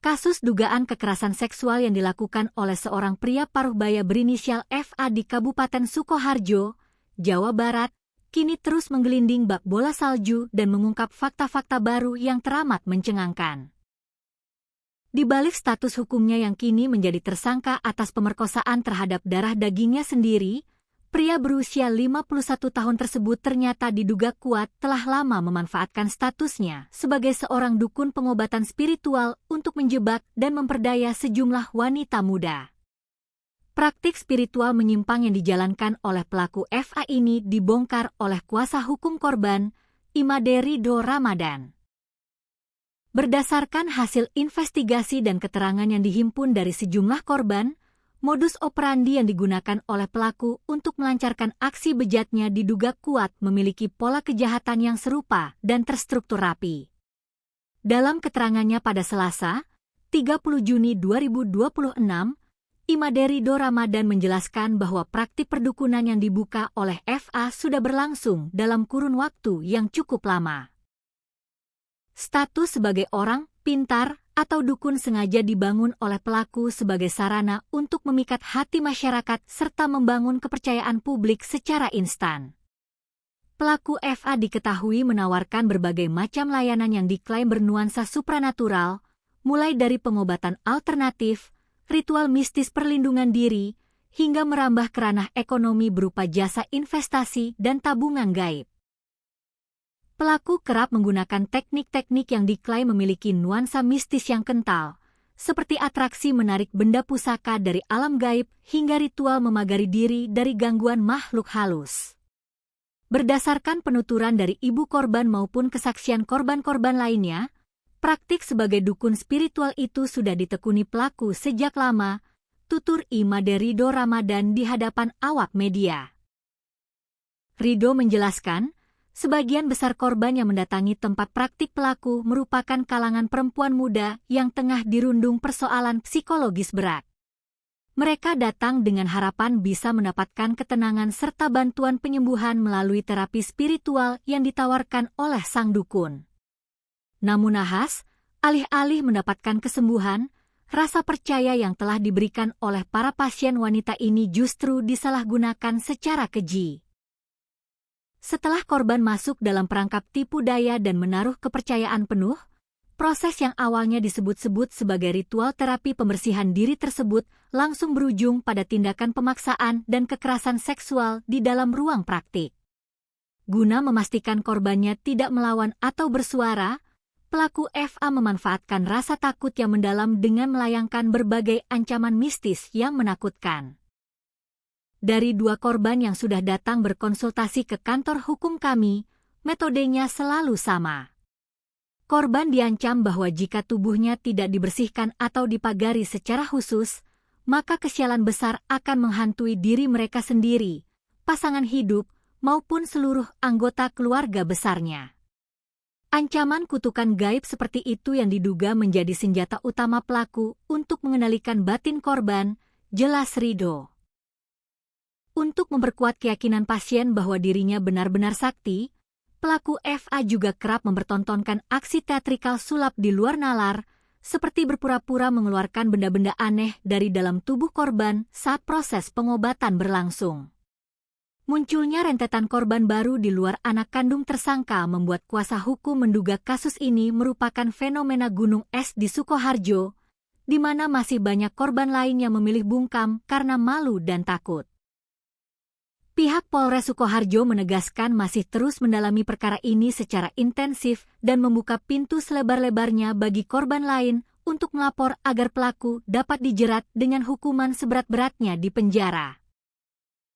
Kasus dugaan kekerasan seksual yang dilakukan oleh seorang pria paruhbaya berinisial FA di Kabupaten Sukoharjo, Jawa Barat, kini terus menggelinding bak bola salju dan mengungkap fakta-fakta baru yang teramat mencengangkan. Di balik status hukumnya yang kini menjadi tersangka atas pemerkosaan terhadap darah dagingnya sendiri, pria berusia 51 tahun tersebut ternyata diduga kuat telah lama memanfaatkan statusnya sebagai seorang dukun pengobatan spiritual untuk menjebak dan memperdaya sejumlah wanita muda. Praktik spiritual menyimpang yang dijalankan oleh pelaku FA ini dibongkar oleh kuasa hukum korban, Imade Ridho Ramadan. Berdasarkan hasil investigasi dan keterangan yang dihimpun dari sejumlah korban, modus operandi yang digunakan oleh pelaku untuk melancarkan aksi bejatnya diduga kuat memiliki pola kejahatan yang serupa dan terstruktur rapi. Dalam keterangannya pada Selasa, 30 Juni 2026, Imade Ridho Ramadan menjelaskan bahwa praktik perdukunan yang dibuka oleh FA sudah berlangsung dalam kurun waktu yang cukup lama. Status sebagai orang pintar atau dukun sengaja dibangun oleh pelaku sebagai sarana untuk memikat hati masyarakat serta membangun kepercayaan publik secara instan. Pelaku FA diketahui menawarkan berbagai macam layanan yang diklaim bernuansa supranatural, mulai dari pengobatan alternatif, ritual mistis perlindungan diri, hingga merambah ke ranah ekonomi berupa jasa investasi dan tabungan gaib. Pelaku kerap menggunakan teknik-teknik yang diklaim memiliki nuansa mistis yang kental, seperti atraksi menarik benda pusaka dari alam gaib hingga ritual memagari diri dari gangguan makhluk halus. Berdasarkan penuturan dari ibu korban maupun kesaksian korban-korban lainnya, praktik sebagai dukun spiritual itu sudah ditekuni pelaku sejak lama, tutur Imade Ridho Ramadan di hadapan awak media. Ridho menjelaskan, sebagian besar korban yang mendatangi tempat praktik pelaku merupakan kalangan perempuan muda yang tengah dirundung persoalan psikologis berat. Mereka datang dengan harapan bisa mendapatkan ketenangan serta bantuan penyembuhan melalui terapi spiritual yang ditawarkan oleh sang dukun. Namun nahas, alih-alih mendapatkan kesembuhan, rasa percaya yang telah diberikan oleh para pasien wanita ini justru disalahgunakan secara keji. Setelah korban masuk dalam perangkap tipu daya dan menaruh kepercayaan penuh, proses yang awalnya disebut-sebut sebagai ritual terapi pembersihan diri tersebut langsung berujung pada tindakan pemaksaan dan kekerasan seksual di dalam ruang praktik. Guna memastikan korbannya tidak melawan atau bersuara, pelaku FA memanfaatkan rasa takut yang mendalam dengan melayangkan berbagai ancaman mistis yang menakutkan. Dari 2 korban yang sudah datang berkonsultasi ke kantor hukum kami, metodenya selalu sama. Korban diancam bahwa jika tubuhnya tidak dibersihkan atau dipagari secara khusus, maka kesialan besar akan menghantui diri mereka sendiri, pasangan hidup, maupun seluruh anggota keluarga besarnya. Ancaman kutukan gaib seperti itu yang diduga menjadi senjata utama pelaku untuk mengendalikan batin korban, jelas Ridho. Untuk memperkuat keyakinan pasien bahwa dirinya benar-benar sakti, pelaku FA juga kerap mempertontonkan aksi teatrikal sulap di luar nalar, seperti berpura-pura mengeluarkan benda-benda aneh dari dalam tubuh korban saat proses pengobatan berlangsung. Munculnya rentetan korban baru di luar anak kandung tersangka membuat kuasa hukum menduga kasus ini merupakan fenomena gunung es di Sukoharjo, di mana masih banyak korban lain yang memilih bungkam karena malu dan takut. Pihak Polres Sukoharjo menegaskan masih terus mendalami perkara ini secara intensif dan membuka pintu selebar-lebarnya bagi korban lain untuk melapor agar pelaku dapat dijerat dengan hukuman seberat-beratnya di penjara.